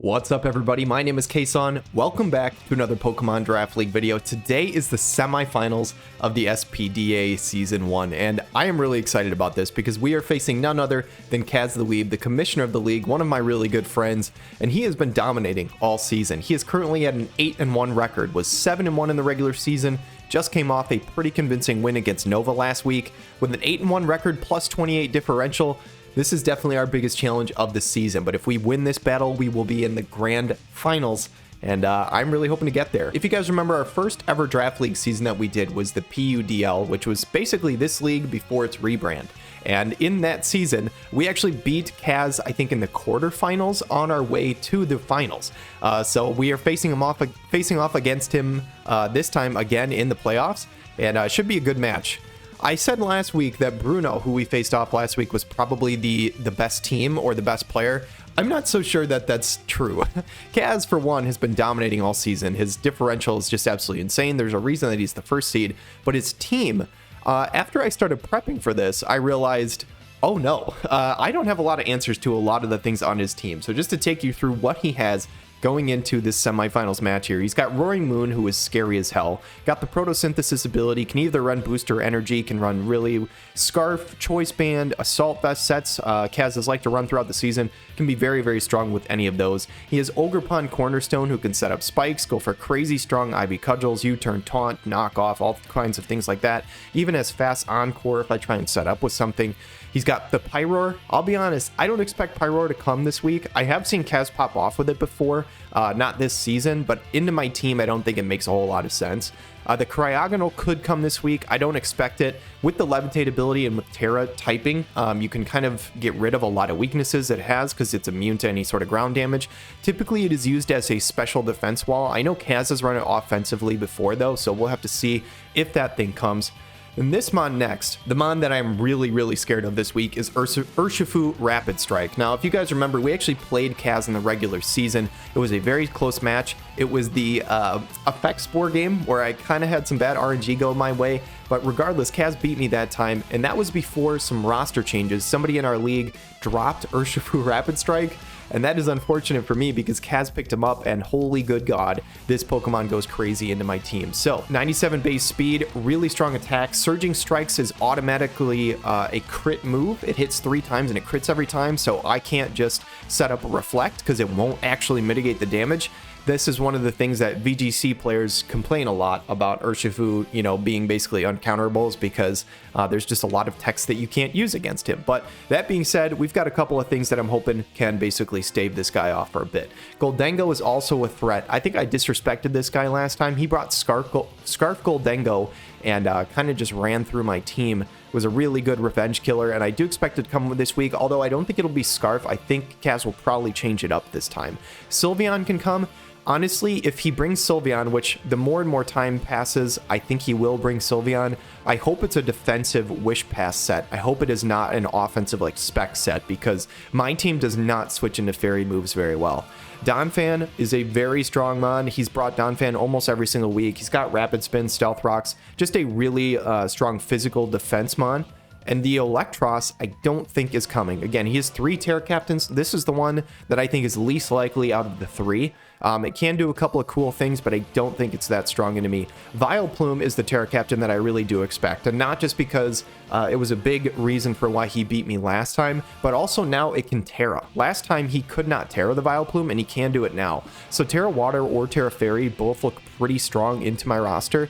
What's up everybody, my name is KSaun. Welcome back to another Pokemon Draft League video. Today is the semifinals of the SPDA Season 1, and I am really excited about this because we are facing none other than KazTheWeeb, the commissioner of the league, one of my really good friends, and he has been dominating all season. He is currently at an 8-1 record, was 7-1 in the regular season, just came off a pretty convincing win against Nova last week, with an 8-1 record plus 28 differential. This is definitely our biggest challenge of the season, but if we win this battle, we will be in the grand finals, and I'm really hoping to get there. If you guys remember, our first ever Draft League season that we did was the PUDL, which was basically this league before its rebrand. And in that season, we actually beat Kaz, I think, in the quarterfinals on our way to the finals. So we are facing off against him this time again in the playoffs, and it should be a good match. I said last week that Bruno, who we faced off last week, was probably the best team or the best player. I'm not so sure that that's true. Kaz, for one, has been dominating all season. His differential is just absolutely insane. There's a reason that he's the first seed. But his team, after I started prepping for this, I realized, oh no, I don't have a lot of answers to a lot of the things on his team. So just to take you through what he has going into this semifinals match here, he's got Roaring Moon, who is scary as hell, got the photosynthesis ability, can either run booster energy, can run really Scarf, Choice Band, Assault Vest sets. Kaz has liked to run throughout the season, can be very, very strong with any of those. He has Ogerpon Cornerstone, who can set up spikes, go for crazy strong Ivy Cudgels, U-turn, taunt, knock off, all kinds of things like that. Even has fast Encore if I try and set up with something. He's got the Pyroar. I'll be honest, I don't expect Pyroar to come this week. I have seen Kaz pop off with it before, not this season, but into my team, I don't think it makes a whole lot of sense. The Cryogonal could come this week. I don't expect it. With the Levitate ability and with Terra typing, you can kind of get rid of a lot of weaknesses it has because it's immune to any sort of ground damage. Typically, it is used as a special defense wall. I know Kaz has run it offensively before, though, so we'll have to see if that thing comes. And this mon next, the mon that I'm really scared of this week is Urshifu Rapid Strike. Now, if you guys remember, we actually played Kaz in the regular season. It was a very close match. It was the Effect Spore game where I kind of had some bad RNG go my way. But regardless, Kaz beat me that time, and that was before some roster changes. Somebody in our league dropped Urshifu Rapid Strike, and that is unfortunate for me because Kaz picked him up, and holy good god, this Pokemon goes crazy into my team. So 97 base speed, really strong attack. Surging Strikes is automatically a crit move. It hits 3 times and it crits every time, so I can't just set up a Reflect because it won't actually mitigate the damage. This is one of the things that VGC players complain a lot about Urshifu, being basically uncounterable, because there's just a lot of text that you can't use against him. But that being said, we've got a couple of things that I'm hoping can basically stave this guy off for a bit. Goldengo is also a threat. I think I disrespected this guy last time. He brought Scarf Goldengo and kind of just ran through my team. It was a really good revenge killer, and I do expect it to come this week, although I don't think it'll be Scarf. I think Kaz will probably change it up this time. Sylveon can come. Honestly, if he brings Sylveon, which the more and more time passes, I think he will bring Sylveon, I hope it's a defensive Wish Pass set. I hope it is not an offensive Spec set, because my team does not switch into fairy moves very well. Donphan is a very strong mon. He's brought Donphan almost every single week. He's got Rapid Spin, Stealth Rocks, just a really strong physical defense mon. And the Electros, I don't think is coming. Again, he has 3 Terra Captains. This is the one that I think is least likely out of the 3. It can do a couple of cool things, but I don't think it's that strong into me. Vileplume is the Terra Captain that I really do expect, and not just because it was a big reason for why he beat me last time, but also now it can Terra. Last time he could not Terra the Vileplume, and he can do it now. So Terra Water or Terra Fairy both look pretty strong into my roster.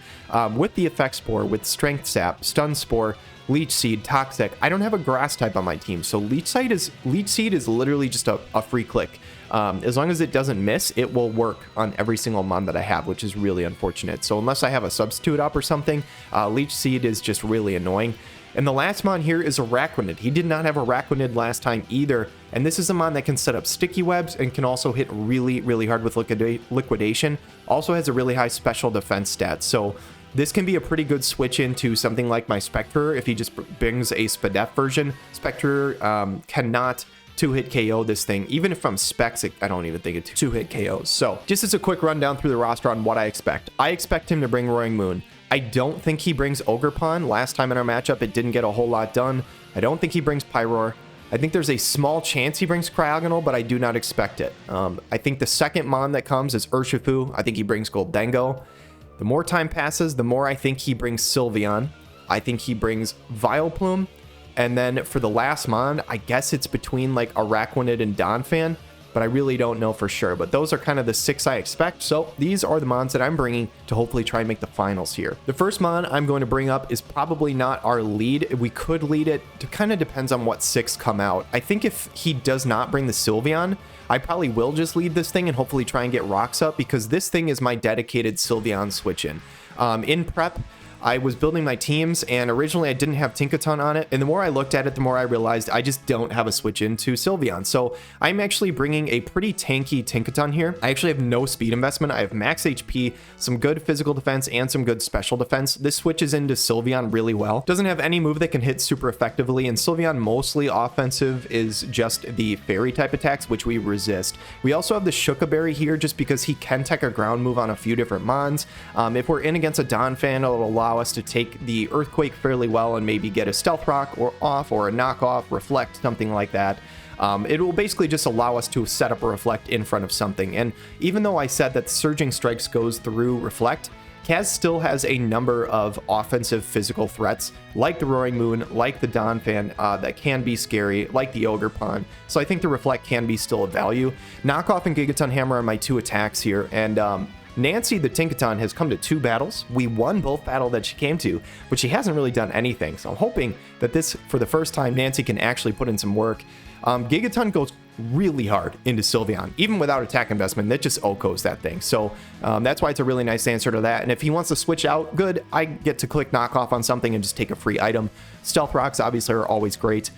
With the Effect Spore, with Strength Sap, Stun Spore, Leech Seed, Toxic, I don't have a grass type on my team, so Leech Seed is literally just a free click. As long as it doesn't miss, it will work on every single mon that I have, which is really unfortunate. So unless I have a substitute up or something, Leech Seed is just really annoying. And the last mon here is Araquanid. He did not have Araquanid last time either, and this is a mon that can set up sticky webs and can also hit really hard with liquidation. Also has a really high special defense stat, so this can be a pretty good switch into something like my Spectre if he just brings a SPDA version. Spectre cannot 2-hit KO this thing. Even if I'm specs, I don't even think it's 2-hit KOs. So just as a quick rundown through the roster on what I expect him to bring Roaring Moon. I don't think he brings Ogerpon. Last time in our matchup, it didn't get a whole lot done. I don't think he brings Pyroar. I think there's a small chance he brings Cryogonal, but I do not expect it. I think the second Mon that comes is Urshifu. I think he brings Goldengo. The more time passes, the more I think he brings Sylveon. I think he brings Vileplume. And then for the last Mon, I guess it's between like Araquanid and Donphan, but I really don't know for sure. But those are kind of the 6 I expect. So these are the Mons that I'm bringing to hopefully try and make the finals here. The first Mon I'm going to bring up is probably not our lead. We could lead it. It kind of depends on what 6 come out. I think if he does not bring the Sylveon, I probably will just lead this thing and hopefully try and get rocks up, because this thing is my dedicated Sylveon switch in. In prep, I was building my teams, and originally I didn't have Tinkaton on it, and the more I looked at it, the more I realized I just don't have a switch into Sylveon. So I'm actually bringing a pretty tanky Tinkaton here. I actually have no speed investment. I have max HP, some good physical defense, and some good special defense. This switches into Sylveon really well. Doesn't have any move that can hit super effectively, and Sylveon mostly offensive is just the fairy type attacks, which we resist. We also have the Shuka Berry here just because he can tech a ground move on a few different Mons. If we're in against a Donphan, it'll allow us to take the Earthquake fairly well and maybe get a Stealth Rock or off, or a knockoff, Reflect, something like that. It will basically just allow us to set up a Reflect in front of something. And even though I said that Surging Strikes goes through Reflect, Kaz still has a number of offensive physical threats, like the Roaring Moon, like the Donphan, that can be scary, like the Ogerpon. So I think the Reflect can be still a value. Knockoff and Gigaton Hammer are my 2 attacks here, and Nancy the Tinkaton has come to 2 battles. We won both battles that she came to, but she hasn't really done anything. So I'm hoping that this, for the first time, Nancy can actually put in some work. Gigaton goes really hard into Sylveon, even without attack investment. That just OHKOs that thing. So that's why it's a really nice answer to that. And if he wants to switch out, good. I get to click knockoff on something and just take a free item. Stealth Rocks obviously are always great.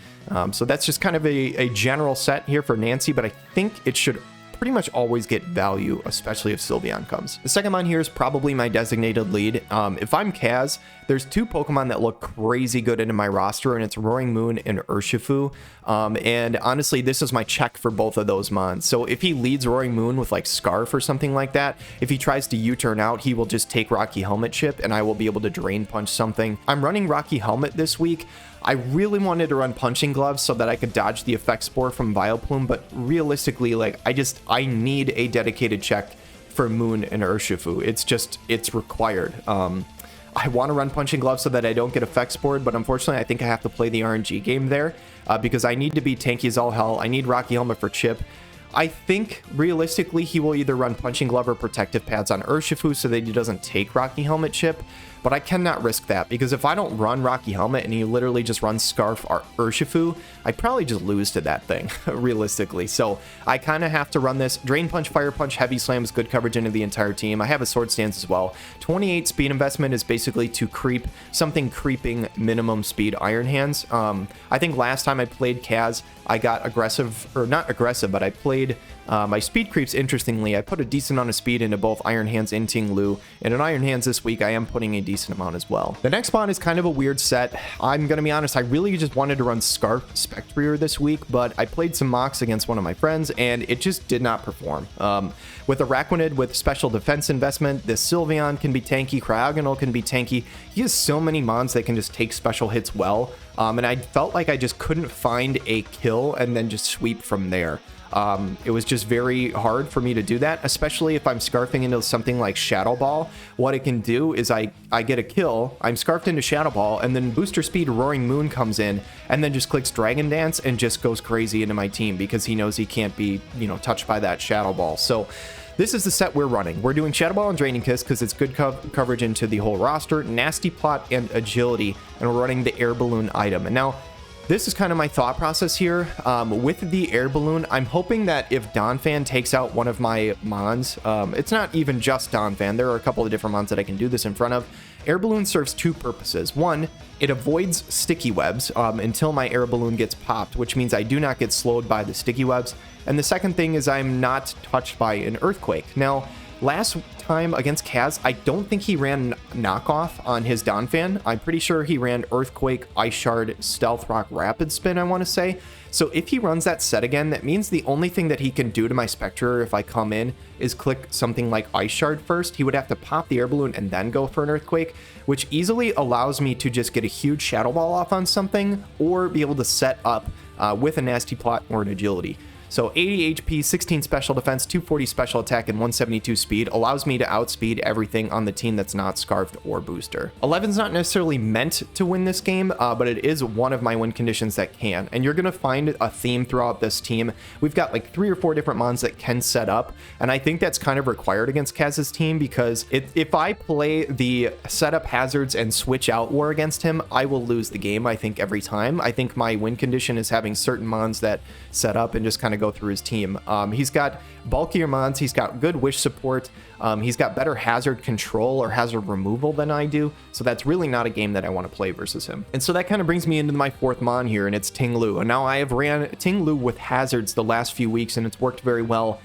So that's just kind of a general set here for Nancy, but I think it should pretty much always get value, especially if Sylveon comes. The second one here is probably my designated lead. If I'm Kaz, there's 2 Pokemon that look crazy good into my roster, and it's Roaring Moon and Urshifu. And honestly, this is my check for both of those Mons. So if he leads Roaring Moon with like Scarf or something like that, if he tries to U-turn out, he will just take Rocky Helmet chip, and I will be able to Drain Punch something. I'm running Rocky Helmet this week. I really wanted to run Punching Gloves so that I could dodge the Effect Spore from Vileplume, but realistically, like, I need a dedicated check for Moon and Urshifu. It's required. I want to run Punching Gloves so that I don't get Effect Spored, but unfortunately, I think I have to play the RNG game there, because I need to be tanky as all hell. I need Rocky Helmet for Chip. I think, realistically, he will either run Punching Glove or Protective Pads on Urshifu so that he doesn't take Rocky Helmet Chip, but I cannot risk that, because if I don't run Rocky Helmet and he literally just runs Scarf or Urshifu, I probably just lose to that thing, realistically. So I kind of have to run this. Drain Punch, Fire Punch, Heavy Slam is good coverage into the entire team. I have a Sword Stance as well. 28 speed investment is basically to creep something creeping minimum speed Iron Hands. I think last time I played Kaz, I got aggressive, or not aggressive, but I played my speed creeps interestingly. I put a decent amount of speed into both Iron Hands and Ting Lu, and in Iron Hands this week, I am putting a decent amount as well. The next spawn is kind of a weird set. I'm going to be honest, I really just wanted to run Scarf Spectrier this week, but I played some mocks against one of my friends, and it just did not perform. With Araquanid, with special defense investment, this Sylveon can be tanky, Cryogonal can be tanky. He has so many Mons that can just take special hits well, and I felt like I just couldn't find a kill and then just sweep from there. It was just very hard for me to do that, especially if I'm scarfing into something like Shadow Ball. What it can do is I get a kill, I'm scarfed into Shadow Ball, and then Booster Speed Roaring Moon comes in and then just clicks Dragon Dance and just goes crazy into my team because he knows he can't be, touched by that Shadow Ball. So this is the set we're running. We're doing Shadow Ball and Draining Kiss because it's good coverage into the whole roster, Nasty Plot, and Agility, and we're running the Air Balloon item. And now, this is kind of my thought process here. With the Air Balloon, I'm hoping that if Donphan takes out one of my Mons, it's not even just Donphan, there are a couple of different Mons that I can do this in front of. Air Balloon serves 2 purposes. One, it avoids sticky webs until my Air Balloon gets popped, which means I do not get slowed by the sticky webs. And the second thing is I'm not touched by an Earthquake. Now, last time against Kaz, I don't think he ran knockoff on his Donphan. I'm pretty sure he ran Earthquake, Ice Shard, Stealth Rock, Rapid Spin, I want to say. So if he runs that set again, that means the only thing that he can do to my Spectre if I come in is click something like Ice Shard first. He would have to pop the Air Balloon and then go for an Earthquake, which easily allows me to just get a huge Shadow Ball off on something or be able to set up with a nasty plot or an agility. So 80 HP, 16 special defense, 240 special attack, and 172 speed allows me to outspeed everything on the team that's not Scarfed or Booster. 11's not necessarily meant to win this game, but it is one of my win conditions that can. And you're going to find a theme throughout this team. We've got like 3 or 4 different mons that can set up, and I think that's kind of required against Kaz's team, because if I play the setup hazards and switch out war against him, I will lose the game, I think, every time. I think my win condition is having certain mons that set up and just kind of go through his team. He's got bulkier mons, he's got good wish support, he's got better hazard control or hazard removal than I do, so that's really not a game that I want to play versus him. And so that kind of brings me into my 4th mon here, and it's Ting Lu. And now I have ran Ting Lu with hazards the last few weeks, and it's worked very well.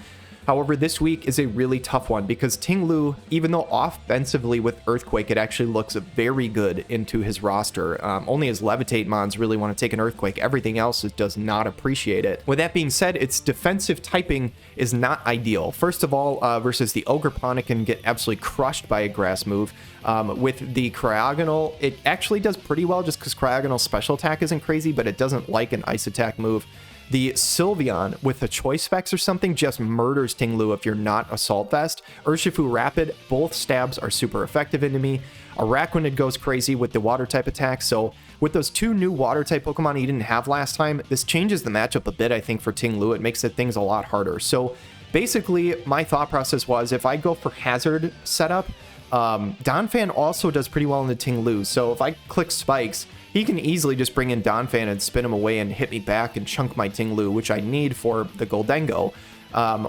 However, this week is a really tough one because Ting Lu, even though offensively with Earthquake, it actually looks very good into his roster. Only his Levitate mons really want to take an Earthquake. Everything else does not appreciate it. With that being said, its defensive typing is not ideal. First of all, versus the Ogre Pawn, it can get absolutely crushed by a grass move. With the Cryogonal, it actually does pretty well just because Cryogonal's special attack isn't crazy, but it doesn't like an ice attack move. The Sylveon with a choice specs or something just murders Ting Lu if you're not Assault Vest. Urshifu Rapid, both stabs are super effective into me. Araquanid goes crazy with the water type attack, so with those 2 new water type Pokemon he didn't have last time, this changes the matchup a bit, I think, for Ting Lu. It makes things a lot harder. So basically, my thought process was if I go for hazard setup, Donphan also does pretty well in the Ting Lu, so if I click Spikes, he can easily just bring in Donphan and spin him away and hit me back and chunk my Ting Lu, which I need for the Goldengo.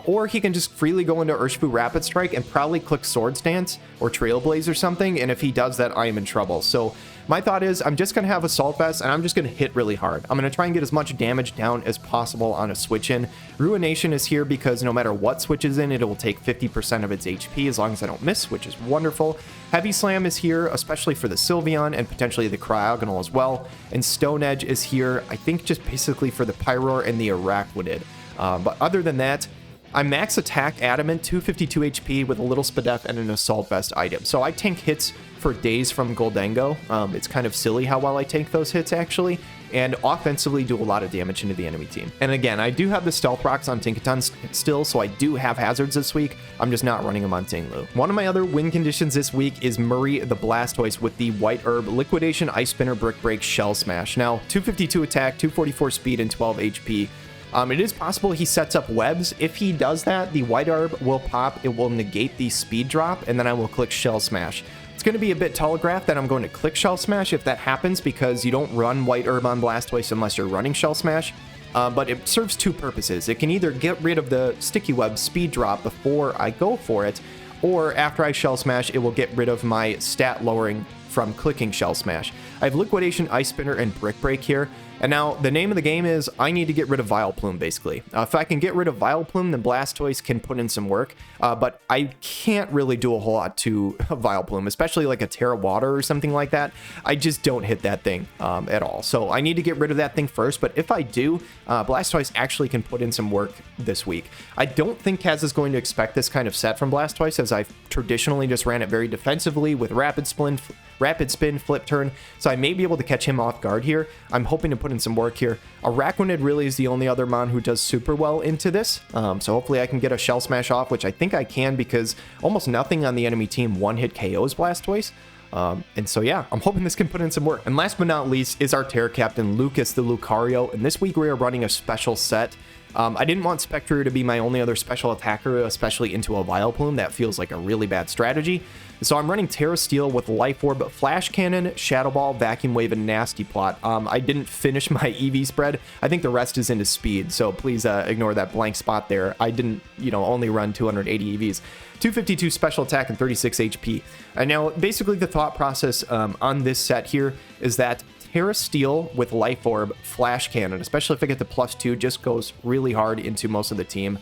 Or he can just freely go into Urshifu Rapid Strike and probably click Swords Dance or Trailblaze or something, and if he does that, I am in trouble. So my thought is I'm just going to have Assault Vest, and I'm just going to hit really hard. I'm going to try and get as much damage down as possible on a switch in. Ruination is here because no matter what switches in, it will take 50% of its HP as long as I don't miss, which is wonderful. Heavy Slam is here, especially for the Sylveon and potentially the Cryogonal as well. And Stone Edge is here, I think, just basically for the Pyroar and the Araquanid. But other than that, I'm max attack adamant, 252 HP with a little Spadef and an Assault Vest item. So I tank hits for days from Goldengo. It's kind of silly how well I tank those hits, actually, and offensively do a lot of damage into the enemy team. And again, I do have the Stealth Rocks on Tinkaton still, so I do have hazards this week. I'm just not running them on Ting Lu. One of my other win conditions this week is Murray the Blastoise with the White Herb, Liquidation, Ice Spinner, Brick Break, Shell Smash. Now, 252 attack, 244 speed, and 12 HP. It is possible he sets up webs. If he does that, the White Herb will pop, it will negate the speed drop, and then I will click Shell Smash. It's going to be a bit telegraphed that I'm going to click Shell Smash if that happens, because you don't run White Herb on Blastoise unless you're running Shell Smash. But it serves 2 purposes. It can either get rid of the Sticky Web speed drop before I go for it, or after I Shell Smash, it will get rid of my stat lowering from clicking Shell Smash. I have Liquidation, Ice Spinner, and Brick Break here. And now, the name of the game is I need to get rid of Vileplume, basically. If I can get rid of Vileplume, then Blastoise can put in some work. But I can't really do a whole lot to Vileplume, especially like a Terra Water or something like that. I just don't hit that thing at all. So I need to get rid of that thing first. But if I do, Blastoise actually can put in some work this week. I don't think Kaz is going to expect this kind of set from Blastoise, as I've traditionally just ran it very defensively with Rapid Spin, Flip Turn. So I may be able to catch him off guard here. I'm hoping to put in some work here. Araquanid really is the only other mon who does super well into this. So hopefully I can get a Shell Smash off, which I think I can, because almost nothing on the enemy team one-hit KOs Blastoise. And so yeah, I'm hoping this can put in some work. And last but not least is our Terra Captain, Lucas the Lucario. And this week we are running a special set. I didn't want Spectre to be my only other special attacker, especially into a Vileplume. That feels like a really bad strategy. So I'm running Terra Steel with Life Orb, Flash Cannon, Shadow Ball, Vacuum Wave, and Nasty Plot. I didn't finish my EV spread. I think the rest is into speed, so please ignore that blank spot there. I didn't, only run 280 EVs. 252 special attack and 36 HP. And now, basically the thought process on this set here is that Terra Steel with Life Orb, Flash Cannon, especially if I get the +2, just goes really hard into most of the team.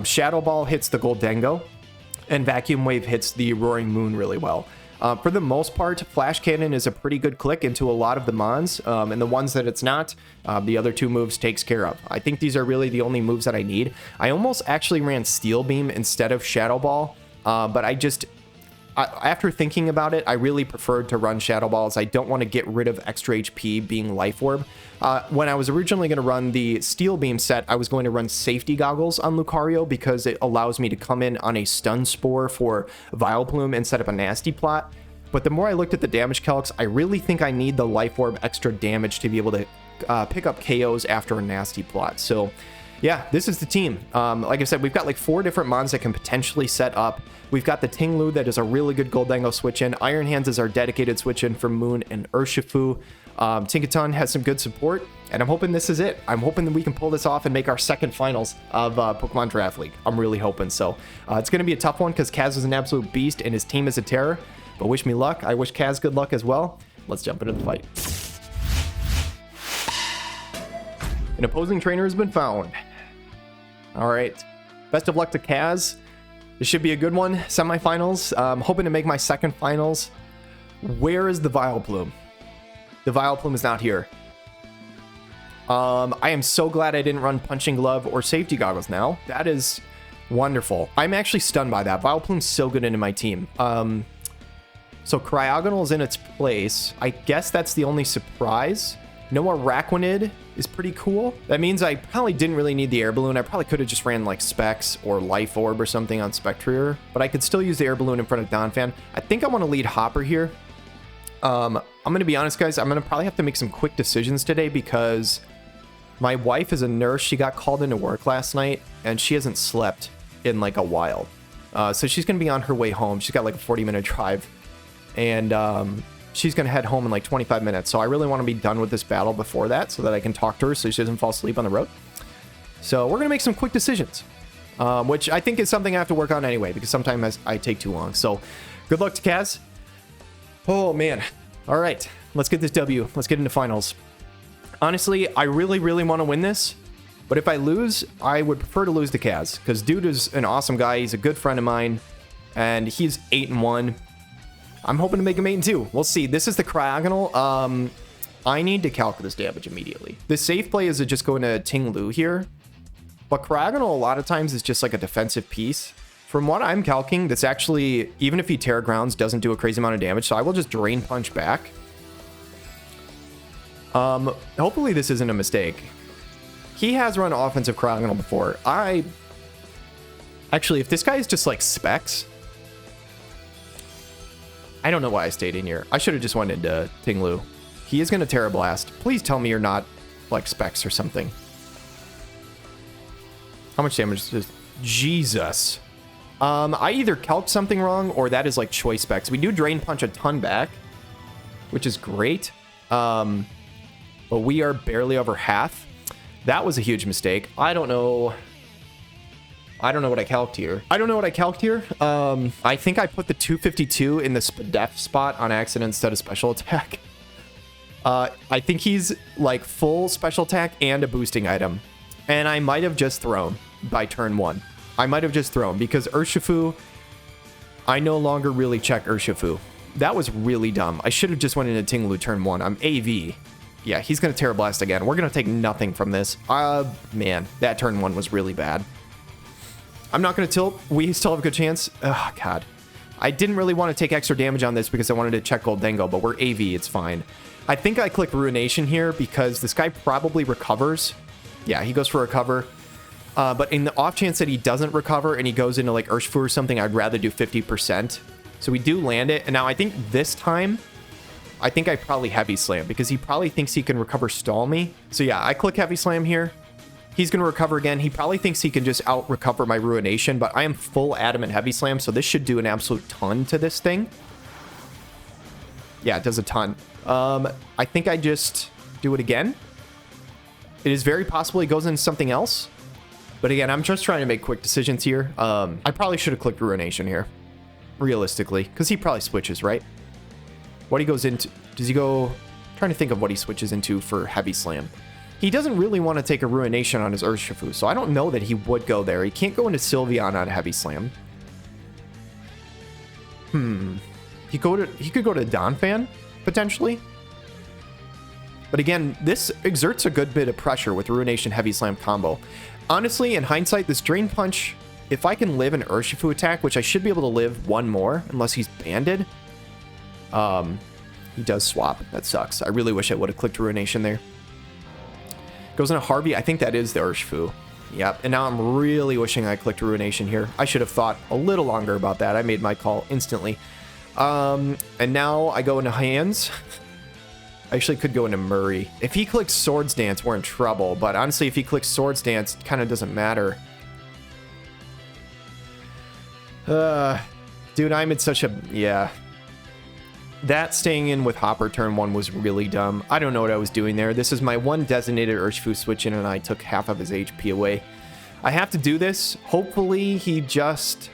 Shadow Ball hits the Goldengo, and Vacuum Wave hits the Roaring Moon really well. For the most part, Flash Cannon is a pretty good click into a lot of the mons, and the ones that it's not, the other 2 moves takes care of. I think these are really the only moves that I need. I almost actually ran Steel Beam instead of Shadow Ball, but after thinking about it, I really preferred to run Shadow Balls. I don't want to get rid of extra HP being Life Orb. When I was originally going to run the Steel Beam set, I was going to run Safety Goggles on Lucario because it allows me to come in on a Stun Spore for Vileplume and set up a Nasty Plot. But the more I looked at the damage calcs, I really think I need the Life Orb extra damage to be able to pick up KOs after a Nasty Plot. So yeah, this is the team. Like I said, we've got like 4 different mons that can potentially set up. We've got the Ting-Lu that is a really good Goldango switch-in. Iron Hands is our dedicated switch-in for Moon and Urshifu. Tinkaton has some good support, and I'm hoping this is it. I'm hoping that we can pull this off and make our second finals of Pokemon Draft League. I'm really hoping so. It's going to be a tough one because Kaz is an absolute beast and his team is a terror. But wish me luck. I wish Kaz good luck as well. Let's jump into the fight. An opposing trainer has been found. All right. Best of luck to Kaz. This should be a good one. Semifinals. I'm hoping to make my second finals. Where is the Vileplume? The Vileplume is not here. I am so glad I didn't run Punching Glove or Safety Goggles now. That is wonderful. I'm actually stunned by that. Vileplume's so good into my team. So Cryogonal is in its place. I guess that's the only surprise. Noah Araquanid is pretty cool. That means I probably didn't really need the Air Balloon. I probably could have just ran like Specs or Life Orb or something on Spectrier, but I could still use the Air Balloon in front of Donphan. I think I want to lead Hopper here. I'm going to be honest, guys. I'm going to probably have to make some quick decisions today because my wife is a nurse. She got called into work last night and she hasn't slept in like a while. So she's going to be on her way home. She's got like a 40-minute drive. And she's going to head home in like 25 minutes. So I really want to be done with this battle before that so that I can talk to her so she doesn't fall asleep on the road. So we're going to make some quick decisions, which I think is something I have to work on anyway because sometimes I take too long. So good luck to Kaz. Oh, man. All right. Let's get this W. Let's get into finals. Honestly, I really, really want to win this. But if I lose, I would prefer to lose to Kaz because dude is an awesome guy. He's a good friend of mine. And he's 8-1. I'm hoping to make him 8-2. We'll see. This is the Cryogonal. I need to calc this damage immediately. The safe play is just going to Ting-Lu here. But Cryogonal a lot of times is just like a defensive piece. From what I'm calcing, this actually, even if he Terra Grounds, doesn't do a crazy amount of damage. So I will just Drain Punch back. Hopefully this isn't a mistake. He has run offensive Cryogonal before. Actually, if this guy is just like Specs... I don't know why I stayed in here. I should have just went into Ting-Lu. He is going to Terra Blast. Please tell me you're not like Specs or something. How much damage is this? Jesus. I either calced something wrong or that is like Choice Specs. We do Drain Punch a ton back, which is great. But we are barely over half. That was a huge mistake. I don't know what I calced here. I think I put the 252 in the def spot on accident instead of special attack. I think he's like full special attack and a boosting item. And I might have just thrown by turn 1. I might have just thrown because Urshifu, I no longer really check Urshifu. That was really dumb. I should have just went into Ting-Lu turn 1. I'm AV. Yeah, he's going to Terra Blast again. We're going to take nothing from this. Man, that turn 1 was really bad. I'm not going to tilt. We still have a good chance. Oh, God. I didn't really want to take extra damage on this because I wanted to check Goldango, but we're AV. It's fine. I think I clicked Ruination here because this guy probably recovers. Yeah, he goes for recover. But in the off chance that he doesn't recover and he goes into like Urshifu or something, I'd rather do 50%. So we do land it. And now I think this time, I think I probably Heavy Slam because he probably thinks he can recover stall me. So yeah, I click Heavy Slam here. He's going to recover again. He probably thinks he can just out-recover my Ruination, but I am full Adamant Heavy Slam, so this should do an absolute ton to this thing. Yeah, it does a ton. I think I just do it again. It is very possible he goes into something else. But again, I'm just trying to make quick decisions here. I probably should have clicked Ruination here, realistically, because he probably switches, right? What he goes into... Does he go... I'm trying to think of what he switches into for Heavy Slam. He doesn't really want to take a Ruination on his Urshifu, so I don't know that he would go there. He can't go into Sylveon on Heavy Slam. He could go to Donphan, potentially. But again, this exerts a good bit of pressure with Ruination Heavy Slam combo. Honestly, in hindsight, this Drain Punch if I can live an Urshifu attack, which I should be able to live one more, unless he's banded. He does swap. That sucks. I really wish I would have clicked Ruination there. Goes into Harvey. I think that is the Urshifu. Yep. And now I'm really wishing I clicked Ruination here. I should have thought a little longer about that. I made my call instantly. And now I go into hands. I actually could go into Murray. If he clicks Swords Dance, we're in trouble. But honestly, if he clicks Swords Dance, it kind of doesn't matter. Dude, I'm in such a... Yeah. That staying in with Hopper turn 1 was really dumb. I don't know what I was doing there. This is my one designated Urshifu switch in, and I took half of his HP away. I have to do this. Hopefully, he just...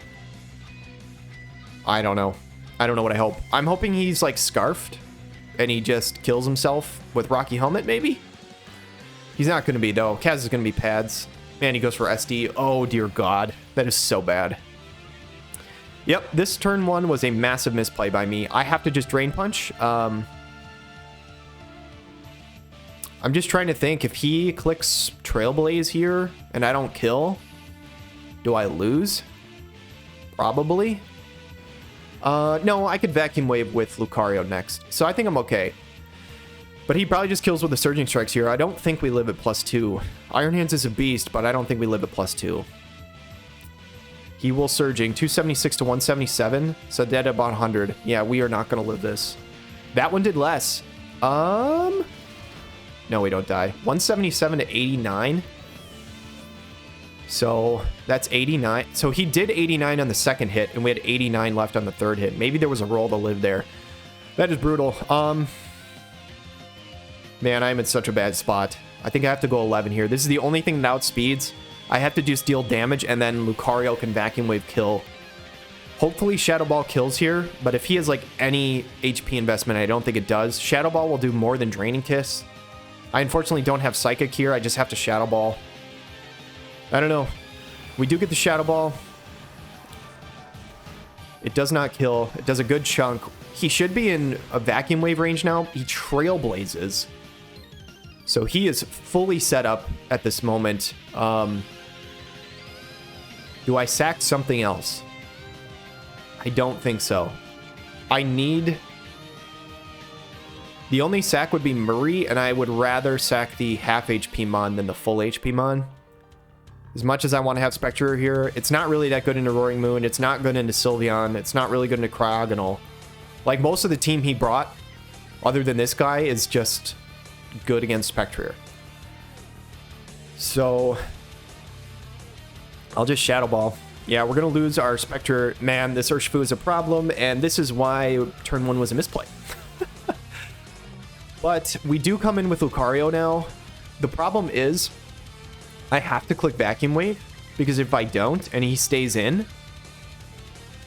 I don't know. I don't know what I hope. I'm hoping he's, like, scarfed, and he just kills himself with Rocky Helmet, maybe? He's not going to be, though. Kaz is going to be pads. Man, he goes for SD. Oh, dear God. That is so bad. Yep, this turn 1 was a massive misplay by me. I have to just Drain Punch. I'm just trying to think. If he clicks Trailblaze here and I don't kill, do I lose? Probably. No, I could Vacuum Wave with Lucario next. So I think I'm okay. But he probably just kills with the Surging Strikes here. I don't think we live at +2. Iron Hands is a beast, but I don't think we live at +2. He will Surging. 276 to 177. So dead at about 100. Yeah, we are not going to live this. That one did less. No, we don't die. 177 to 89. So that's 89. So he did 89 on the second hit, and we had 89 left on the third hit. Maybe there was a roll to live there. That is brutal. Man, I'm in such a bad spot. I think I have to go 11 here. This is the only thing that outspeeds. I have to just deal damage, and then Lucario can Vacuum Wave kill. Hopefully Shadow Ball kills here, but if he has like any HP investment, I don't think it does. Shadow Ball will do more than Draining Kiss. I unfortunately don't have Psychic here. I just have to Shadow Ball. I don't know. We do get the Shadow Ball. It does not kill. It does a good chunk. He should be in a Vacuum Wave range now. He Trailblazes. So he is fully set up at this moment. Do I sack something else? I don't think so. I need... The only sack would be Murray, and I would rather sack the half HP Mon than the full HP Mon. As much as I want to have Spectre here, it's not really that good into Roaring Moon. It's not good into Sylveon. It's not really good into Cryogonal. Like, most of the team he brought, other than this guy, is just good against Spectre. So... I'll just Shadow Ball. Yeah, we're going to lose our Spectre. Man, this Urshifu is a problem, and this is why turn 1 was a misplay. But we do come in with Lucario now. The problem is, I have to click Vacuum Wave, because if I don't, and he stays in...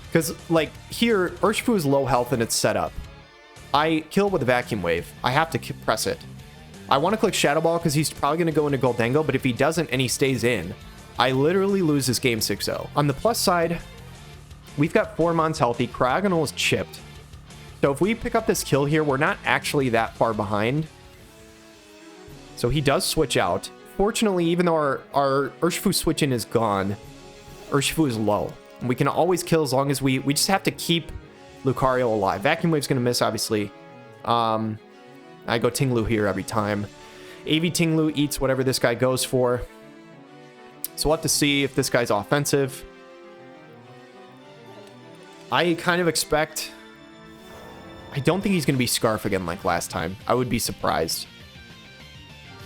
Because, like, here, Urshifu is low health and it's set up. I kill with a Vacuum Wave. I have to press it. I want to click Shadow Ball because he's probably going to go into Goldengo, but if he doesn't and he stays in... I literally lose this game 6-0. On the plus side, we've got 4 Mons healthy. Cryogonal is chipped. So if we pick up this kill here, we're not actually that far behind. So he does switch out. Fortunately, even though our Urshifu switch-in is gone, Urshifu is low. And we can always kill as long as we just have to keep Lucario alive. Vacuum Wave's going to miss, obviously. I go Tinglu here every time. AV Tinglu eats whatever this guy goes for. So we'll have to see if this guy's offensive. I kind of expect... I don't think he's going to be Scarf again like last time. I would be surprised.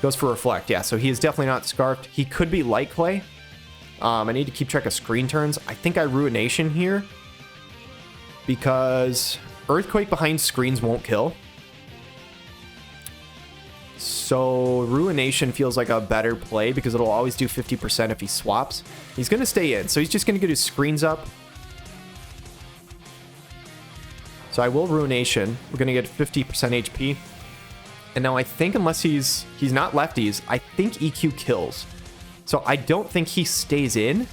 Goes for Reflect. Yeah, so he is definitely not Scarfed. He could be Light Clay. I need to keep track of screen turns. I think I Ruination here. Because Earthquake behind screens won't kill. So Ruination feels like a better play because it'll always do 50% if he swaps. He's going to stay in, so he's just going to get his screens up. So I will Ruination. We're going to get 50% HP. And now I think unless he's not lefties, I think EQ kills. So I don't think he stays in.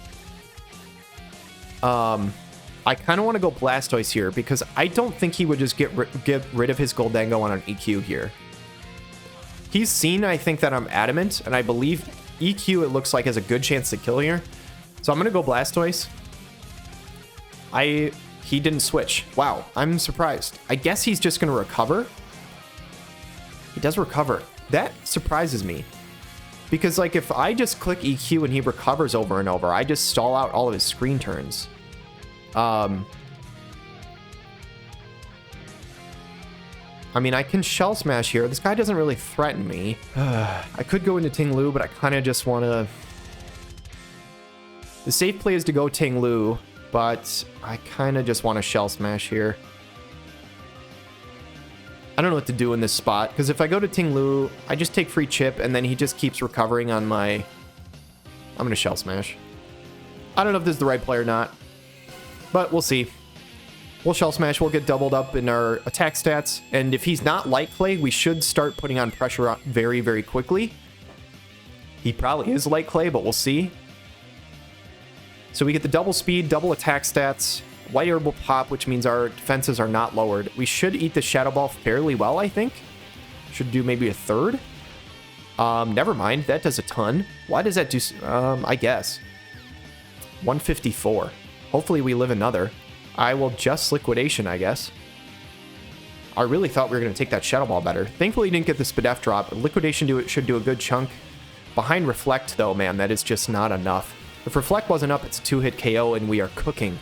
I kind of want to go Blastoise here because I don't think he would just get rid of his Goldengo on an EQ here. He's seen, I think, that I'm adamant, and I believe EQ, it looks like, has a good chance to kill here. So I'm going to go Blastoise. He didn't switch. Wow, I'm surprised. I guess he's just going to recover. He does recover. That surprises me. Because, like, if I just click EQ and he recovers over and over, I just stall out all of his screen turns. I mean, I can Shell Smash here. This guy doesn't really threaten me. I could go into Ting-Lu, but I kind of just want to... The safe play is to go Ting-Lu, but I kind of just want to Shell Smash here. I don't know what to do in this spot, because if I go to Ting-Lu, I just take free chip, and then he just keeps recovering on my... I'm going to Shell Smash. I don't know if this is the right play or not, but we'll see. We'll Shell Smash, we'll get doubled up in our attack stats, and if he's not Light Clay, we should start putting on pressure on very, very quickly. He probably is Light Clay, but we'll see. So we get the double speed, double attack stats, White Herb will pop, which means our defenses are not lowered. We should eat the Shadow Ball fairly well, I think. Should do maybe a third. Never mind, that does a ton. Why does that do... I guess. 154. Hopefully we live another. I will just Liquidation, I guess. I really thought we were going to take that Shadow Ball better. Thankfully, didn't get the SPDA drop. Liquidation should do a good chunk. Behind Reflect, though, man, that is just not enough. If Reflect wasn't up, it's a 2-hit KO, and we are cooking.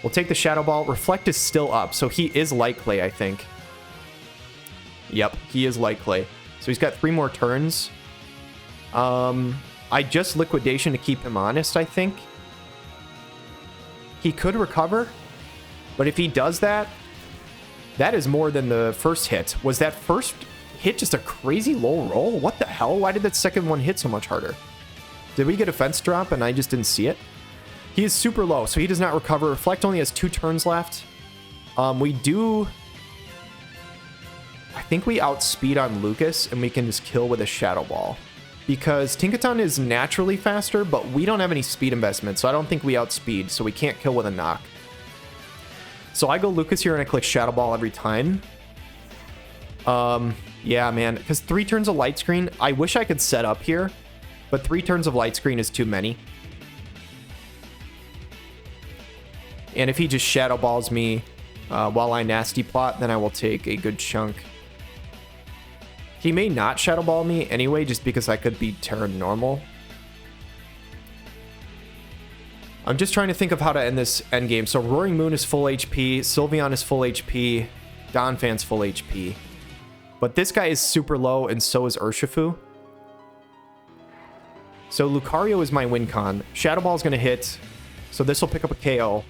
We'll take the Shadow Ball. Reflect is still up, so he is Light Clay, I think. Yep, he is Light Clay. So he's got 3 more turns. I just Liquidation to keep him honest, I think. He could recover, but if he does that, that is more than the first hit. Was that first hit just a crazy low roll? What the hell? Why did that second one hit so much harder? Did we get a fence drop and I just didn't see it? He is super low, so he does not recover. Reflect only has 2 turns left. We do... I think we outspeed on Lucas, and we can just kill with a Shadow Ball. Because Tinkaton is naturally faster, but we don't have any speed investment, so I don't think we outspeed, so we can't kill with a knock. So I go Lucas here, and I click Shadow Ball every time. Yeah, man, because 3 turns of Light Screen, I wish I could set up here, but 3 turns of Light Screen is too many. And if he just Shadow Balls me while I Nasty Plot, then I will take a good chunk. He may not Shadow Ball me anyway, just because I could be Terra normal. I'm just trying to think of how to end this endgame. So Roaring Moon is full HP, Sylveon is full HP, Donphan's full HP. But this guy is super low, and so is Urshifu. So Lucario is my win con. Shadow Ball is going to hit, so this will pick up a KO.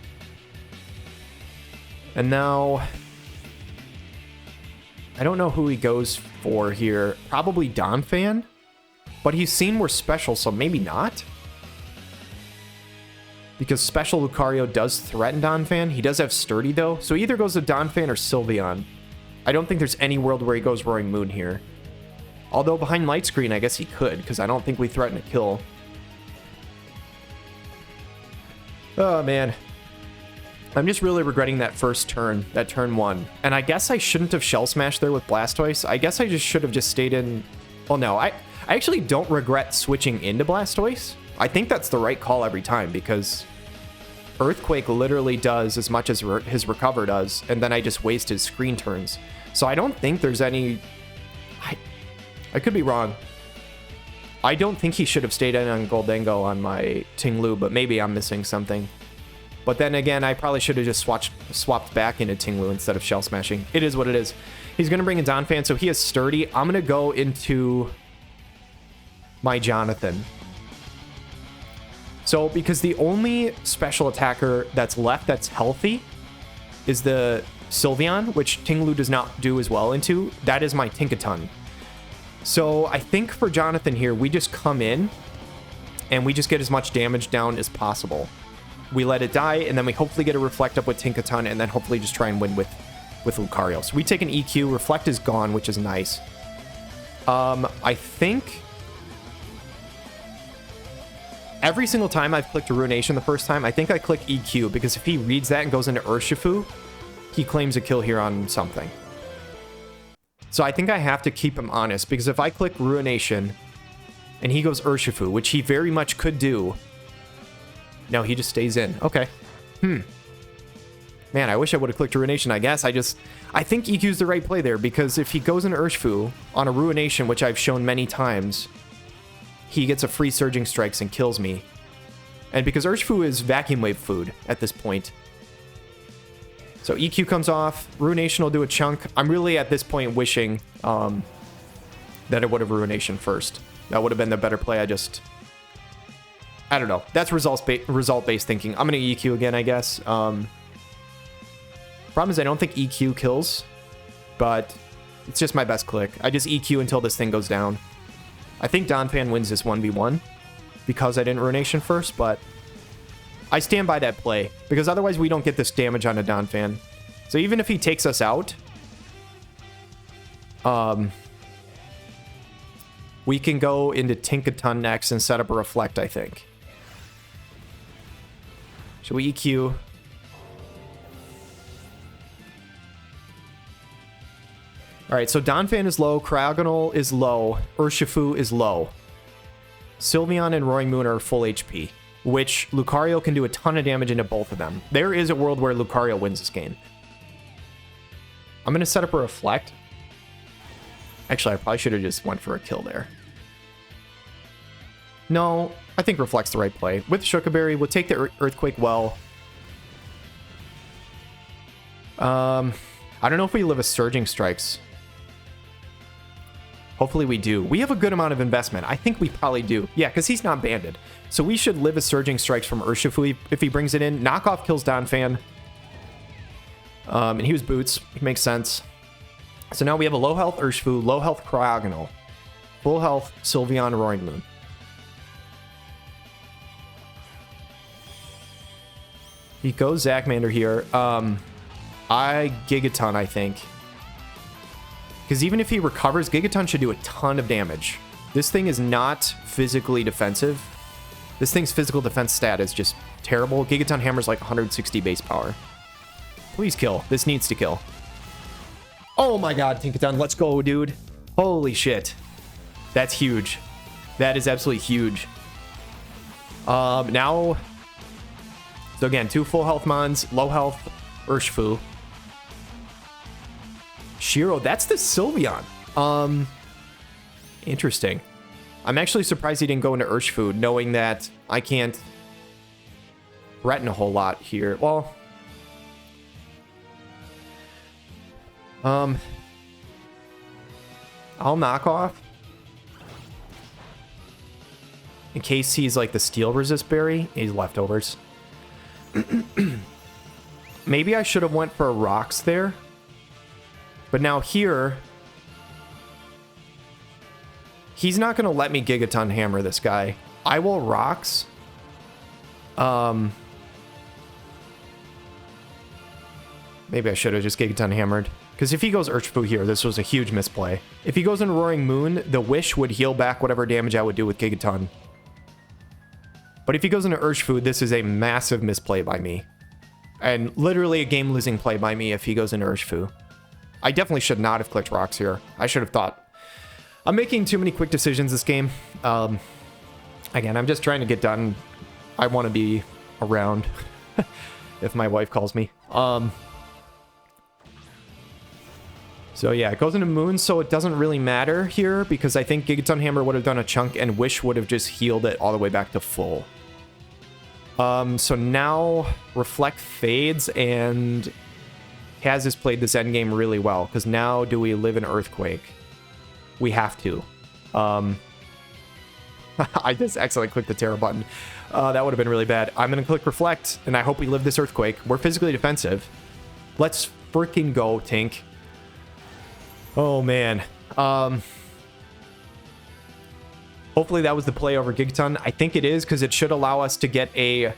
And now, I don't know who he goes for here. Probably Donphan, but he's seen more special, so maybe not. Because special Lucario does threaten Donphan. He does have Sturdy, though, so he either goes to Donphan or Sylveon. I don't think there's any world where he goes Roaring Moon here. Although behind Light Screen, I guess he could, because I don't think we threaten a kill. Oh, man. I'm just really regretting that first turn, that turn 1. And I guess I shouldn't have Shell Smashed there with Blastoise. I guess I just should have just stayed in... Well, no, I actually don't regret switching into Blastoise. I think that's the right call every time, because Earthquake literally does as much as his Recover does, and then I just waste his screen turns. So I don't think there's any... I could be wrong. I don't think he should have stayed in on Goldengo on my Ting-Lu, but maybe I'm missing something. But then again, I probably should have just swapped back into Ting-Lu instead of Shell Smashing. It is what it is. He's going to bring in Donphan, so he has Sturdy. I'm going to go into my Jonathan. So, because the only special attacker that's left that's healthy is the Sylveon, which Ting-Lu does not do as well into. That is my Tinkaton. So, I think for Jonathan here, we just come in and we just get as much damage down as possible. We let it die, and then we hopefully get a Reflect up with Tinkaton, and then hopefully just try and win with Lucario. So we take an EQ. Reflect is gone, which is nice. I think every single time I've clicked Ruination the first time, I think I click EQ, because if he reads that and goes into Urshifu, he claims a kill here on something. So I think I have to keep him honest, because if I click Ruination and he goes Urshifu, which he very much could do, No, he just stays in. Okay. Man, I wish I would have clicked Ruination, I guess. I think EQ's the right play there, because if he goes into Urshifu on a Ruination, which I've shown many times, he gets a free Surging Strikes and kills me. And because Urshifu is Vacuum Wave food at this point. So EQ comes off, Ruination will do a chunk. I'm really at this point wishing that it would have Ruination first. That would have been the better play. I don't know. That's result-based thinking. I'm going to EQ again, I guess. Problem is I don't think EQ kills, but it's just my best click. I just EQ until this thing goes down. I think Donphan wins this 1v1 because I didn't Ruination first, but I stand by that play because otherwise we don't get this damage on a Donphan. So even if he takes us out, we can go into Tinkaton next and set up a Reflect, I think. Should we EQ? Alright, so Donphan is low, Cryogonal is low, Urshifu is low. Sylveon and Roaring Moon are full HP, which Lucario can do a ton of damage into both of them. There is a world where Lucario wins this game. I'm going to set up a Reflect. Actually, I probably should have just went for a kill there. No, I think Reflect's the right play. With Shukaberry, we'll take the Earthquake well. I don't know if we live a Surging Strikes. Hopefully we do. We have a good amount of investment. I think we probably do. Yeah, because he's not banded. So we should live a Surging Strikes from Urshifu if he brings it in. Knockoff kills Donphan. And he was Boots. It makes sense. So now we have a low health Urshifu, low health Cryogonal, full health Sylveon, Roaring Moon. He goes Zachmander here. I Gigaton, I think. Because even if he recovers, Gigaton should do a ton of damage. This thing is not physically defensive. This thing's physical defense stat is just terrible. Gigaton Hammer's like 160 base power. Please kill. This needs to kill. Oh my god, Tinkaton, let's go, dude. Holy shit. That's huge. That is absolutely huge. Now... So again, 2 full health Mons, low health Urshifu. Shiro, that's the Sylveon. Interesting. I'm actually surprised he didn't go into Urshifu, knowing that I can't threaten a whole lot here. Well, I'll knock off in case he's like the Steel Resist Berry. He's leftovers. Maybe I should have went for a Rocks there. But now here, he's not going to let me Gigaton Hammer this guy. I will Rocks. Maybe I should have just Gigaton Hammered. Because if he goes Urshifu here, this was a huge misplay. If he goes in Roaring Moon, the Wish would heal back whatever damage I would do with Gigaton. But if he goes into Urshifu, this is a massive misplay by me. And literally a game-losing play by me if he goes into Urshifu. I definitely should not have clicked Rocks here. I should have thought. I'm making too many quick decisions this game. Again, I'm just trying to get done. I want to be around if my wife calls me. So yeah, it goes into Moon, so it doesn't really matter here because I think Gigaton Hammer would have done a chunk and Wish would have just healed it all the way back to full. So now Reflect fades and Kaz has played this endgame really well because now do we live in Earthquake? We have to. I just accidentally clicked the Terra button. That would have been really bad. I'm going to click Reflect and I hope we live this Earthquake. We're physically defensive. Let's freaking go, Tink. Oh, man. Hopefully that was the play over Gigaton. I think it is because it should allow us to get a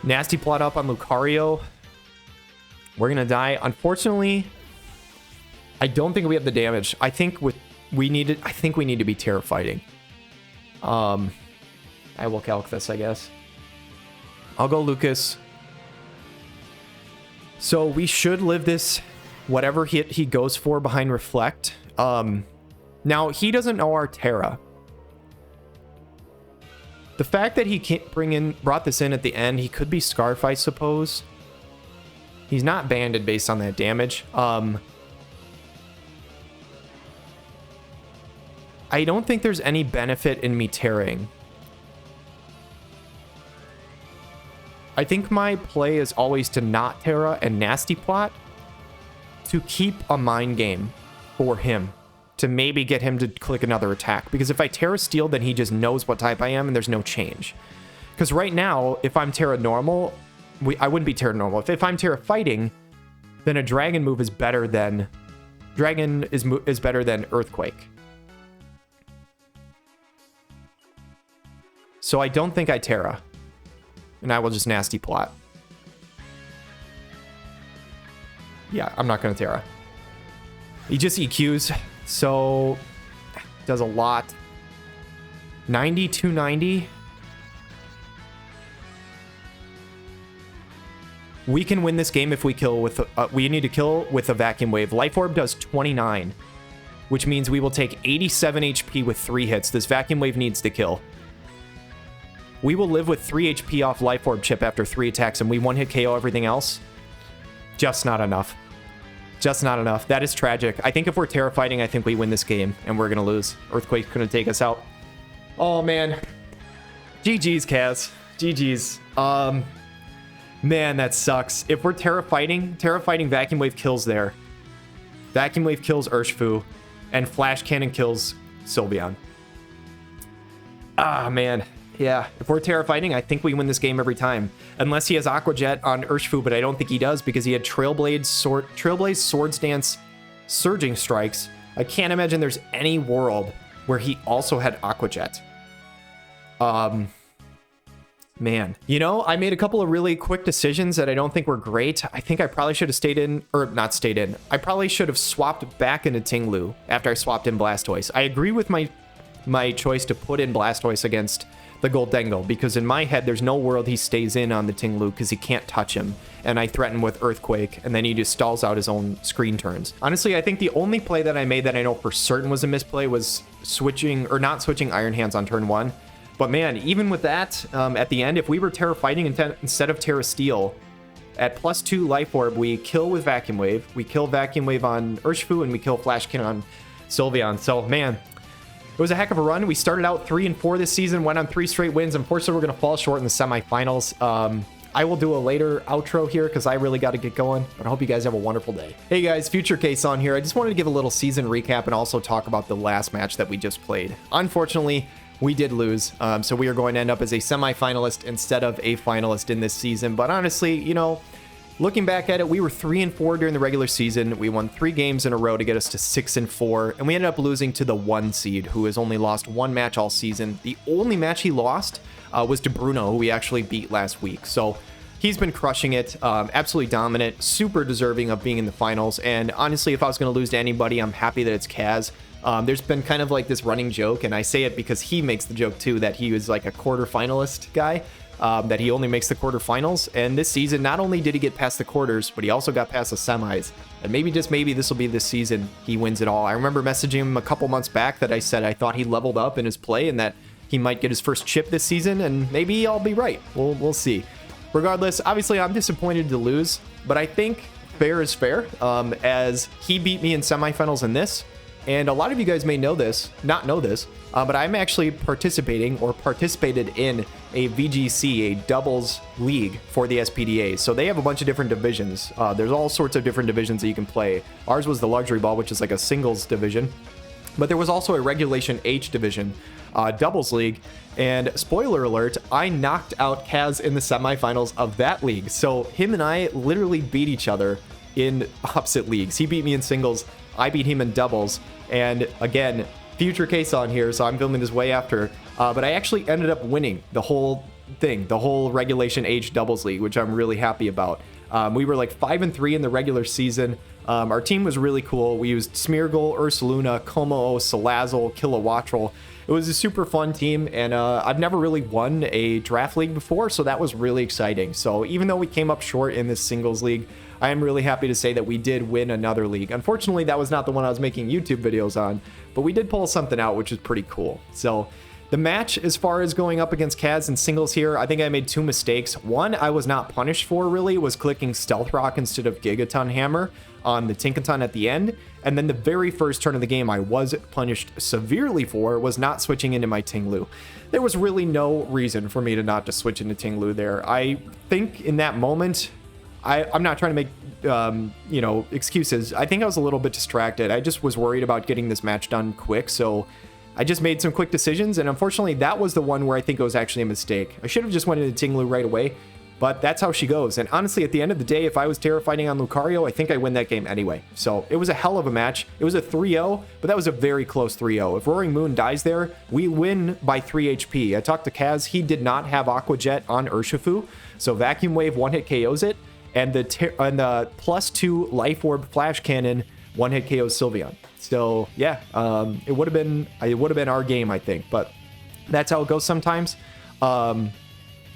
nasty plot up on Lucario. We're going to die. Unfortunately, I don't think we have the damage. I think we need to be Terra fighting. I will calc this, I guess. I'll go Lucas. So we should live this whatever hit he goes for behind Reflect. Now, he doesn't know our Terra. The fact that he can't brought this in at the end, he could be Scarf, I suppose. He's not banded based on that damage. I don't think there's any benefit in me tearing. I think my play is always to not Terra and Nasty Plot to keep a mind game for him, to maybe get him to click another attack. Because if I Terra Steel, then he just knows what type I am and there's no change. Because right now, if I'm Terra Normal, I wouldn't be Terra Normal. If I'm Terra Fighting, then a Dragon move is better than... Dragon is better than Earthquake. So I don't think I Terra. And I will just Nasty Plot. Yeah, I'm not going to Terra. He just EQs, so does a lot. 90, 290. We can win this game if we kill with... we need to kill with a Vacuum Wave. Life Orb does 29, which means we will take 87 HP with 3 hits. This Vacuum Wave needs to kill. We will live with 3 HP off Life Orb chip after 3 attacks, and we one-hit KO everything else. Just not enough. Just not enough. That is tragic. I think if we're Terra Fighting, I think we win this game, and we're going to lose. Earthquake's going to take us out. Oh, man. GG's, Kaz. GG's. Man, that sucks. If we're Terra Fighting Vacuum Wave kills there. Vacuum Wave kills Urshifu, and Flash Cannon kills Sylveon. Ah, man. Yeah, if we're Terra Fighting, I think we win this game every time. Unless he has Aqua Jet on Urshifu, but I don't think he does because he had Trailblaze, Swords Dance, Surging Strikes. I can't imagine there's any world where he also had Aqua Jet. Man. You know, I made a couple of really quick decisions that I don't think were great. I think I probably should have stayed in, or not stayed in. I probably should have swapped back into Tinglu after I swapped in Blastoise. I agree with my choice to put in Blastoise against the Goldengo, because in my head, there's no world he stays in on the Tinglu because he can't touch him. And I threaten with Earthquake, and then he just stalls out his own screen turns. Honestly, I think the only play that I made that I know for certain was a misplay was switching, or not switching Iron Hands on turn 1. But man, even with that, at the end, if we were Terra Fighting instead of Terra Steel, at +2 Life Orb, we kill with Vacuum Wave. We kill Vacuum Wave on Urshifu, and we kill Flash Cannon on Sylveon. So, man, it was a heck of a run. We started out 3-4 this season, went on 3 straight wins. Unfortunately, we're going to fall short in the semifinals. I will do a later outro here because I really got to get going. But I hope you guys have a wonderful day. Hey guys, Future KSaun here. I just wanted to give a little season recap and also talk about the last match that we just played. Unfortunately, we did lose, so we are going to end up as a semifinalist instead of a finalist in this season. But honestly, you know, looking back at it, we were 3-4 during the regular season. We won 3 games in a row to get us to 6-4, and we ended up losing to the 1 seed, who has only lost 1 match all season. The only match he lost was to Bruno, who we actually beat last week. So he's been crushing it, absolutely dominant, super deserving of being in the finals. And honestly, if I was going to lose to anybody, I'm happy that it's Kaz. There's been kind of like this running joke, and I say it because he makes the joke too, that he was like a quarterfinalist guy. That he only makes the quarterfinals, and this season not only did he get past the quarters, but he also got past the semis, and maybe, just maybe, this will be this season he wins it all. I remember messaging him a couple months back that I said I thought he leveled up in his play and that he might get his first chip this season, and maybe I'll be right. We'll see. Regardless, obviously I'm disappointed to lose, but I think fair is fair, as he beat me in semifinals in this. And a lot of you guys may know this, not know this, but I'm actually participating or participated in a VGC, a doubles league for the SPDA. So they have a bunch of different divisions. There's all sorts of different divisions that you can play. Ours was the luxury ball, which is like a singles division. But there was also a regulation H division, doubles league. And spoiler alert, I knocked out Kaz in the semifinals of that league. So him and I literally beat each other in opposite leagues. He beat me in singles, I beat him in doubles. And again, Future KSaun here, so I'm filming this way after. But I actually ended up winning the whole thing, the whole Regulation H doubles league, which I'm really happy about. We were like 5-3 in the regular season. Our team was really cool. We used Smeargle, Ursaluna, Como, Salazzle, Kilowattrel. It was a super fun team, and I've never really won a draft league before, so that was really exciting. So even though we came up short in this singles league, I am really happy to say that we did win another league. Unfortunately, that was not the one I was making YouTube videos on, but we did pull something out, which is pretty cool. So The match, as far as going up against Kaz in singles here, I think I made 2 mistakes. One I was not punished for, really, was clicking Stealth Rock instead of Gigaton Hammer on the Tinkaton at the end. And then the very first turn of the game I was punished severely for was not switching into my Tinglu. There was really no reason for me to not just switch into Tinglu there. I think in that moment, I'm not trying to make, you know, excuses. I think I was a little bit distracted. I just was worried about getting this match done quick, so I just made some quick decisions, and unfortunately, that was the one where I think it was actually a mistake. I should have just went into Tinglu right away, but that's how she goes. And honestly, at the end of the day, if I was Terra fighting on Lucario, I think I win that game anyway. So it was a hell of a match. It was a 3-0, but that was a very close 3-0. If Roaring Moon dies there, we win by 3 HP. I talked to Kaz. He did not have Aqua Jet on Urshifu, so Vacuum Wave one-hit KOs it, and the +2 Life Orb Flash Cannon one-hit KOs Sylveon. So yeah, it would have been our game, I think, but that's how it goes sometimes. And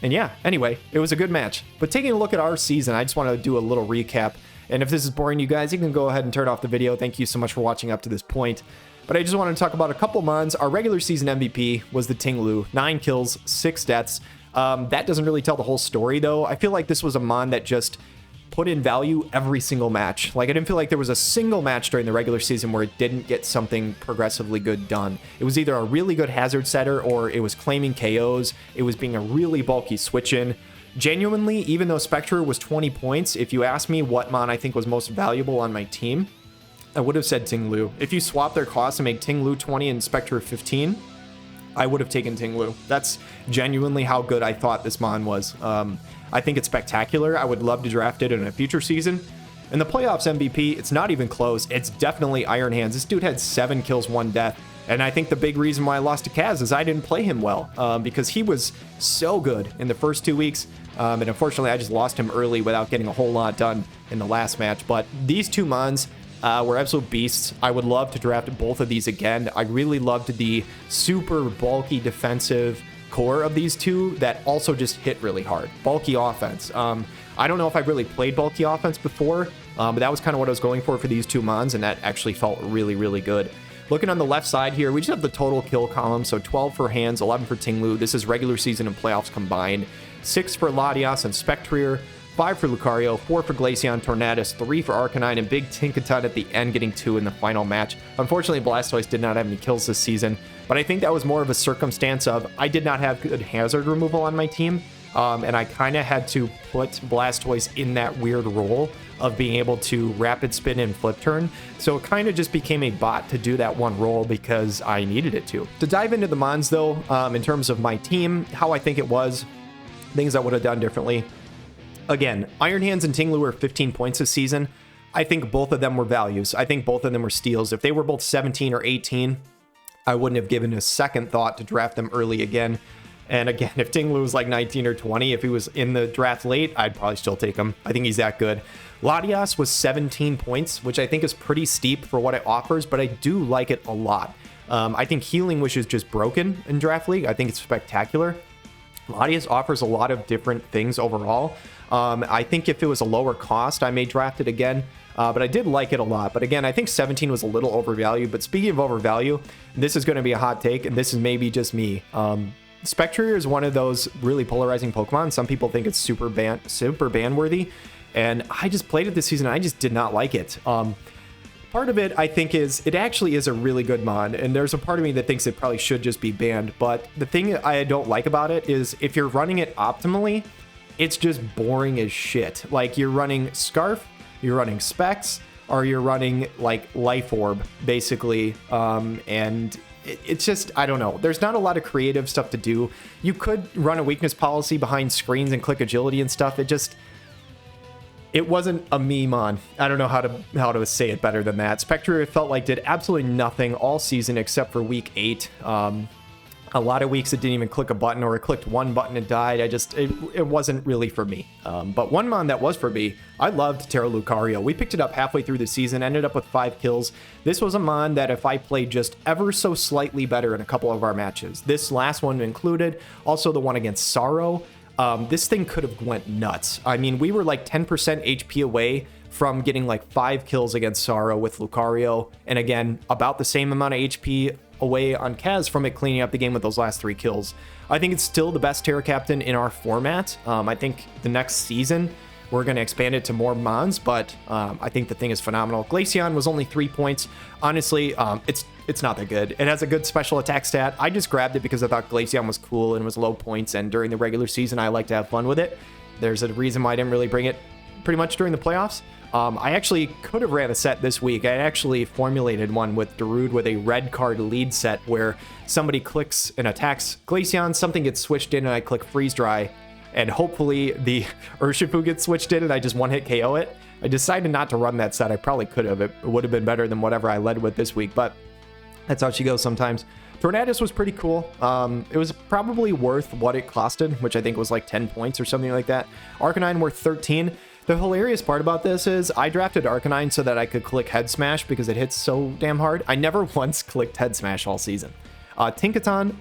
yeah, anyway, it was a good match. But taking a look at our season, I just want to do a little recap. And if this is boring you guys, you can go ahead and turn off the video. Thank you so much for watching up to this point. But I just want to talk about a couple mons. Our regular season MVP was the Tinglu, 9 kills, 6 deaths. That doesn't really tell the whole story, though. I feel like this was a mon that just put in value every single match. Like, I didn't feel like there was a single match during the regular season where it didn't get something progressively good done. It was either a really good hazard setter or it was claiming KOs. It was being a really bulky switch in. Genuinely, even though Spectre was 20 points, if you ask me what mon I think was most valuable on my team, I would have said Tinglu. If you swap their costs and make Tinglu 20 and Spectre 15, I would have taken Tinglu. That's genuinely how good I thought this mon was. I think it's spectacular. I would love to draft it in a future season. In the playoffs MVP, it's not even close. It's definitely Iron Hands. This dude had 7 kills, 1 death. And I think the big reason why I lost to Kaz is I didn't play him well, because he was so good in the first 2 weeks. And unfortunately, I just lost him early without getting a whole lot done in the last match. But these 2 mons were absolute beasts. I would love to draft both of these again. I really loved the super bulky defensive core of these 2 that also just hit really hard. Bulky offense. I don't know if I've really played bulky offense before, but that was kind of what I was going for these 2 mons, and that actually felt really, really good. Looking on the left side here, we just have the total kill column. So 12 for Hands, 11 for Tinglu. This is regular season and playoffs combined. 6 for Latias and Spectrier. 5 for Lucario, 4 for Glaceon, Tornadus, 3 for Arcanine, and Big Tinkaton at the end, getting 2 in the final match. Unfortunately, Blastoise did not have any kills this season, but I think that was more of a circumstance of I did not have good hazard removal on my team, and I kind of had to put Blastoise in that weird role of being able to rapid spin and flip turn. So it kind of just became a bot to do that one role because I needed it to. To dive into the mons, though, in terms of my team, how I think it was, things I would have done differently. Again, Iron Hands and Tinglu were 15 points this season. I think both of them were values. I think both of them were steals. If they were both 17 or 18, I wouldn't have given a second thought to draft them early again. And again, if Tinglu was like 19 or 20, if he was in the draft late, I'd probably still take him. I think he's that good. Latias was 17 points, which I think is pretty steep for what it offers, but I do like it a lot. I think Healing Wish is just broken in Draft League. I think it's spectacular. Latias offers a lot of different things overall. I think if it was a lower cost, I may draft it again, but I did like it a lot. But again, I think 17 was a little overvalued. But speaking of overvalue, this is going to be a hot take, and this is maybe just me. Spectrier is one of those really polarizing Pokemon. Some people think it's super ban worthy, and I just played it this season. And I just did not like it. Part of it, I think, is it actually is a really good mod, and there's a part of me that thinks it probably should just be banned. But the thing I don't like about it is if you're running it optimally, it's just boring as shit. Like, you're running Scarf, you're running Specs, or you're running like Life Orb, basically, and it's just, I don't know. There's not a lot of creative stuff to do. You could run a weakness policy behind screens and click agility and stuff. It wasn't a meme on. I don't know how to say it better than that. Spectre, it felt like, did absolutely nothing all season except for week 8. A lot of weeks it didn't even click a button, or it clicked one button and died. It wasn't really for me. But one mon that was for me, I loved Terra Lucario. We picked it up halfway through the season, ended up with 5 kills. This was a mon that if I played just ever so slightly better in a couple of our matches, this last one included, also the one against Sorrow, this thing could have went nuts. I mean, we were like 10% HP away from getting like 5 kills against Sorrow with Lucario, and again, about the same amount of HP away on Kaz from it cleaning up the game with those last 3 kills. I think it's still the best Terra Captain in our format. I think the next season we're going to expand it to more mons, but I think the thing is phenomenal. KSaun was only 3 points. Honestly, it's not that good. It has a good special attack stat. I just grabbed it because I thought KSaun was cool and was low points, and during the regular season I like to have fun with it. There's a reason why I didn't really bring it pretty much during the playoffs. I actually could have ran a set this week. I actually formulated one with Darude with a red card lead set where somebody clicks and attacks KSaun, something gets switched in, and I click freeze dry, and hopefully the Urshifu gets switched in and I just one-hit KO it. I decided not to run that set. I probably could have. It would have been better than whatever I led with this week, but that's how she goes sometimes. Tornadus was pretty cool. It was probably worth what it costed, which I think was like 10 points or something like that. Arcanine worth 13. The hilarious part about this is I drafted Arcanine so that I could click Head Smash because it hits so damn hard. I never once clicked Head Smash all season. Tinkaton,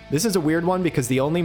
this is a weird one because the only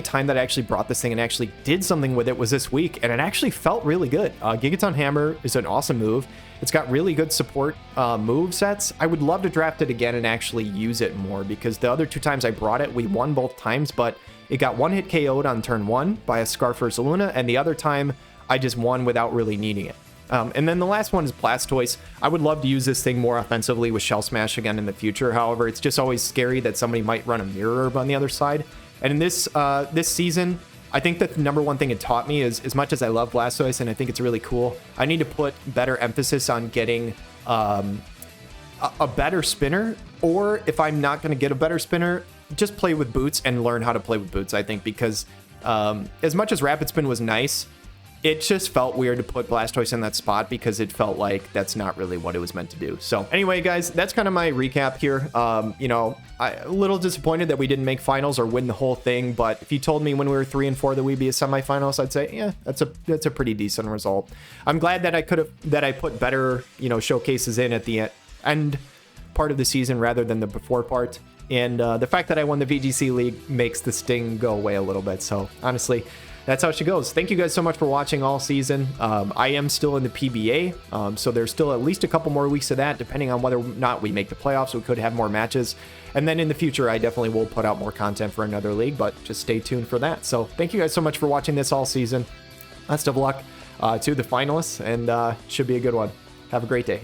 time that I actually brought this thing and actually did something with it was this week, and it actually felt really good. Gigaton Hammer is an awesome move. It's got really good support move sets. I would love to draft it again and actually use it more because the other 2 times I brought it, we won both times, but it got one-hit KO'd on turn 1 by a Scarf Luna, and the other time I just won without really needing it. And then the last one is Blastoise. I would love to use this thing more offensively with Shell Smash again in the future. However, it's just always scary that somebody might run a Mirror Herb on the other side. And in this season, I think that the number one thing it taught me is, as much as I love Blastoise and I think it's really cool, I need to put better emphasis on getting a better spinner. Or if I'm not going to get a better spinner, just play with boots and learn how to play with boots, I think, because as much as Rapid Spin was nice, it just felt weird to put Blastoise in that spot because it felt like that's not really what it was meant to do. So anyway, guys, that's kind of my recap here. You know, a little disappointed that we didn't make finals or win the whole thing. But if you told me when we were 3 and 4 that we'd be a semifinals, I'd say, yeah, that's a pretty decent result. I'm glad that I put better, you know, showcases in at the end part of the season rather than the before part. And the fact that I won the VGC League makes the sting go away a little bit. So honestly, that's how she goes. Thank you guys so much for watching all season. I am still in the PBA, so there's still at least a couple more weeks of that, depending on whether or not we make the playoffs. We could have more matches. And then in the future, I definitely will put out more content for another league, but just stay tuned for that. So thank you guys so much for watching this all season. Best of luck to the finalists, and should be a good one. Have a great day.